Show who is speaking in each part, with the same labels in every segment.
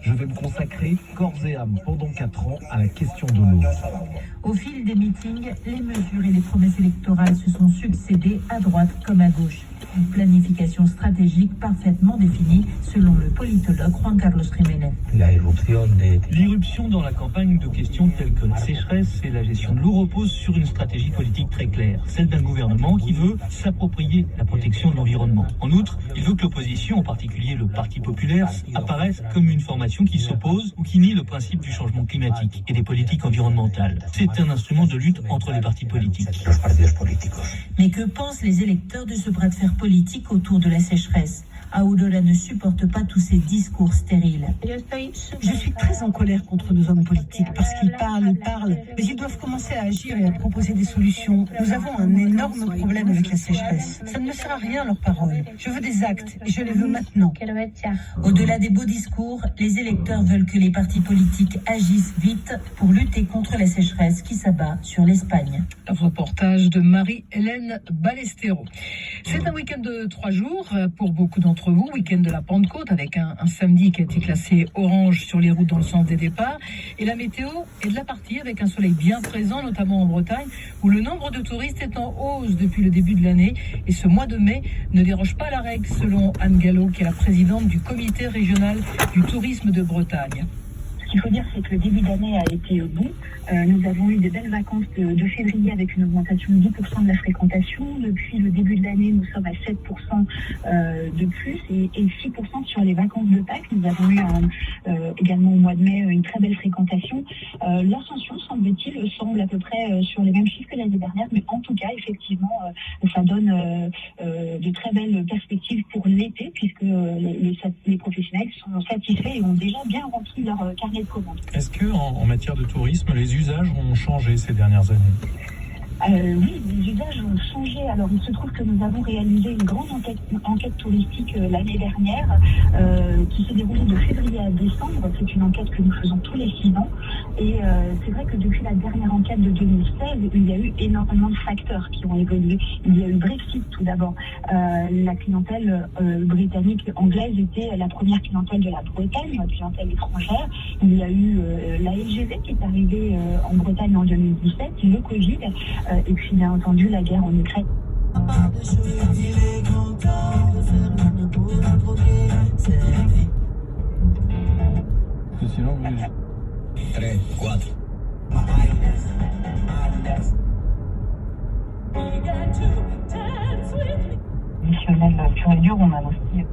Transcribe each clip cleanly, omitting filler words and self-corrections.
Speaker 1: Je vais me consacrer corps et âme pendant 4 ans à la question de l'eau.
Speaker 2: Au fil des meetings, les mesures et les promesses électorales se sont succédées à droite comme à gauche. Une planification stratégique parfaitement définie, selon le politologue Juan Carlos Jiménez.
Speaker 3: L'irruption dans la campagne de questions telles que la sécheresse et la gestion de l'eau repose sur une stratégie politique très claire, celle d'un gouvernement qui veut s'approprier la protection de l'environnement. En outre, il veut que l'opposition, en particulier le Parti populaire, apparaisse comme une formation qui s'oppose ou qui nie le principe du changement climatique et des politiques environnementales. C'est un instrument de lutte entre les partis politiques.
Speaker 2: Mais que pensent les électeurs de ce bras de fer politique autour de la sécheresse? Aurora ne supporte pas tous ces discours stériles.
Speaker 4: Je suis très en colère contre nos hommes politiques parce qu'ils parlent, mais ils doivent commencer à agir et à proposer des solutions. Nous avons un énorme problème avec la sécheresse. Ça ne me sert à rien leurs paroles. Je veux des actes et je les veux maintenant.
Speaker 2: Au-delà des beaux discours, les électeurs veulent que les partis politiques agissent vite pour lutter contre la sécheresse qui s'abat sur l'Espagne.
Speaker 5: Un reportage de Marie-Hélène Ballestero. C'est un week-end de 3 jours pour beaucoup d'entre vous, week-end de la Pentecôte avec un samedi qui a été classé orange sur les routes dans le sens des départs, et la météo est de la partie avec un soleil bien présent, notamment en Bretagne où le nombre de touristes est en hausse depuis le début de l'année, et ce mois de mai ne déroge pas à la règle selon Anne Gallo, qui est la présidente du comité régional du tourisme de Bretagne.
Speaker 6: Ce qu'il faut dire, c'est que le début d'année a été bon. Nous avons eu de belles vacances de février avec une augmentation de 10% de la fréquentation. Depuis le début de l'année, nous sommes à 7% de plus et 6% sur les vacances de Pâques. Nous avons eu également au mois de mai une très belle fréquentation. L'ascension, semble-t-il, semble à peu près sur les mêmes chiffres que l'année dernière, mais en tout cas, effectivement, ça donne de très belles perspectives pour l'été, puisque les professionnels sont satisfaits et ont déjà bien rempli leur carnet de commandes.
Speaker 3: Est-ce que en matière de tourisme, les usages ont changé ces dernières années ?
Speaker 6: Oui, les usages ont changé. Alors, il se trouve que nous avons réalisé une grande enquête touristique l'année dernière qui s'est déroulée de février à décembre. C'est une enquête que nous faisons tous les 6 ans. Et c'est vrai que depuis la dernière enquête de 2016, il y a eu énormément de facteurs qui ont évolué. Il y a eu le Brexit tout d'abord. La clientèle britannique anglaise était la première clientèle de la Bretagne, la clientèle étrangère. Il y a eu la LGV qui est arrivée en Bretagne en 2017, le Covid. Et puis, bien entendu, la guerre en Ukraine. Missionnel pur et dur, on a aussi.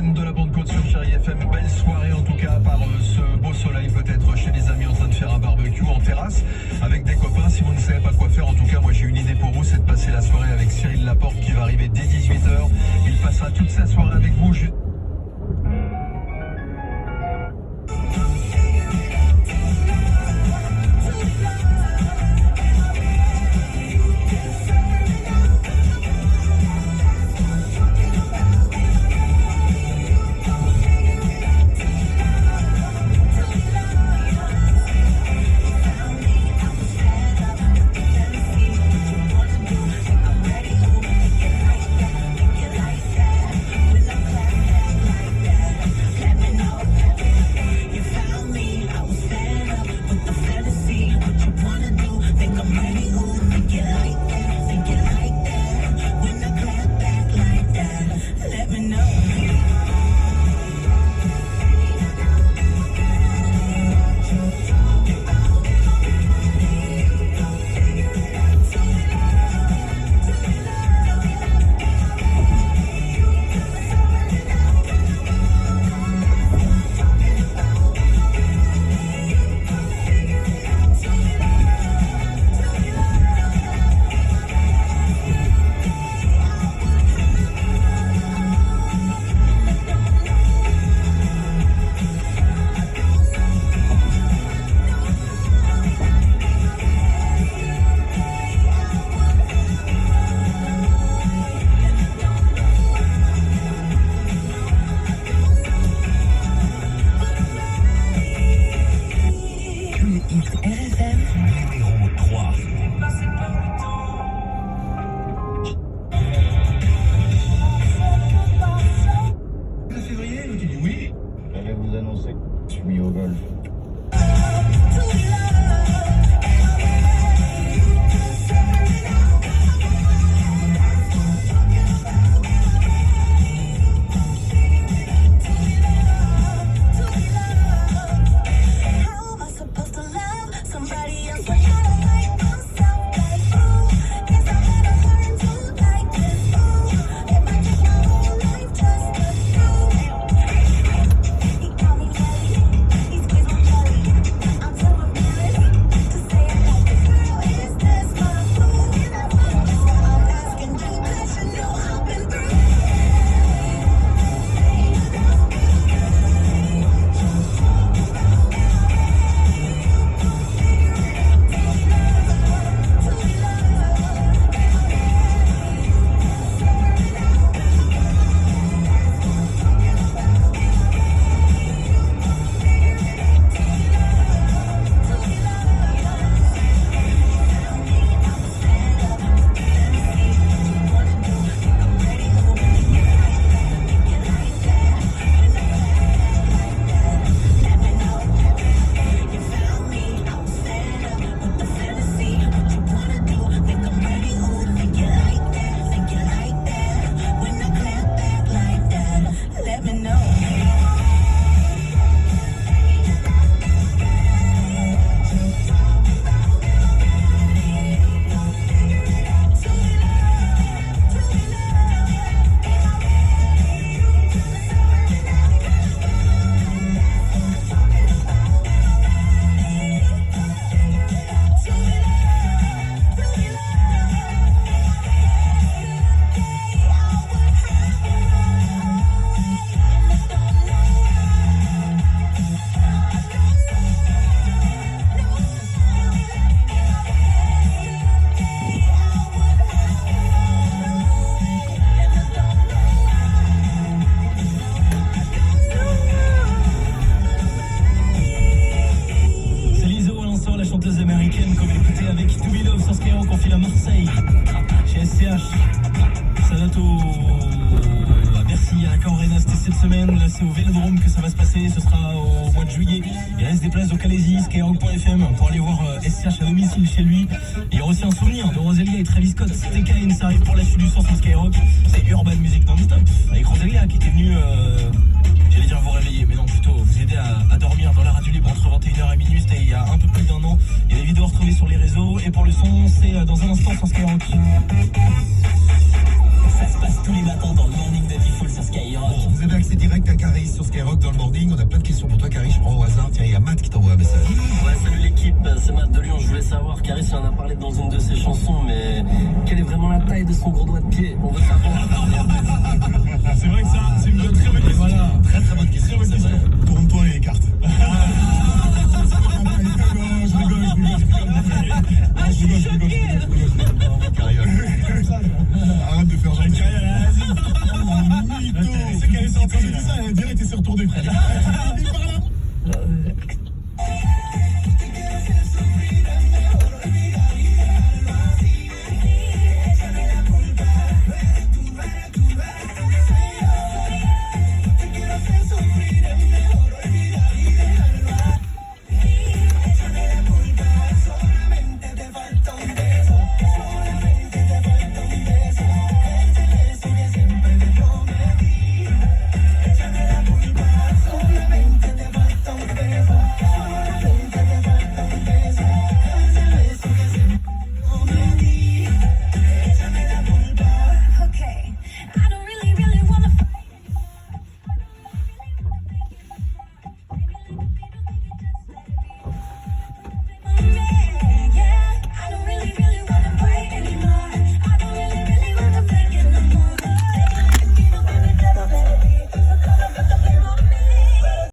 Speaker 7: week-end de la Pentecôte sur Chérie FM. Belle soirée en tout cas, par ce beau soleil, peut-être chez les amis en train de faire un barbecue en terrasse avec des copains. Si vous ne savez pas quoi faire, en tout cas moi j'ai une idée pour vous, c'est de passer la soirée avec Cyril Laporte qui va arriver dès 18h. Il passera toute sa soirée avec vous.
Speaker 3: C'est au Vélodrome que ça va se passer, ce sera au mois de juillet. Il reste des places au Calaisie, Skyrock.fm pour aller voir SCH à domicile chez lui. Et il y aura aussi un souvenir de Rosalia et Travis Scott. TKN, ça arrive pour la suite du son sur Skyrock. C'est Urban Music non-stop avec Rosalia qui était venue, j'allais dire vous réveiller, mais non, plutôt vous aider à dormir dans la radio libre entre 21h et minuit. C'était il y a un peu plus d'1 an. Il y a des vidéos retrouvées sur les réseaux. Et pour le son, c'est dans un instant sur Skyrock. Ça se passe tous les matins dans le morning de Diffoul sur Skyrock.
Speaker 7: Vous avez accès direct
Speaker 8: Caris sur Skyrock dans le morning. On a plein de questions pour toi, Caris. Je prends au hasard. Tiens, il y a Matt qui t'envoie un message.
Speaker 9: Ouais, salut l'équipe, c'est Matt de Lyon. Je voulais savoir, Caris en a parlé dans une de ses chansons, mais quelle est vraiment la taille de son gros doigt de pied? On veut savoir.
Speaker 8: C'est vrai que ça, c'est une très bonne question. Voilà, très très bonne question. Tourne-toi et écarte. Je rigole. Arrête de faire genre. Tu sais qu'elle est en train de dire ça, elle a direct et s'est retournée.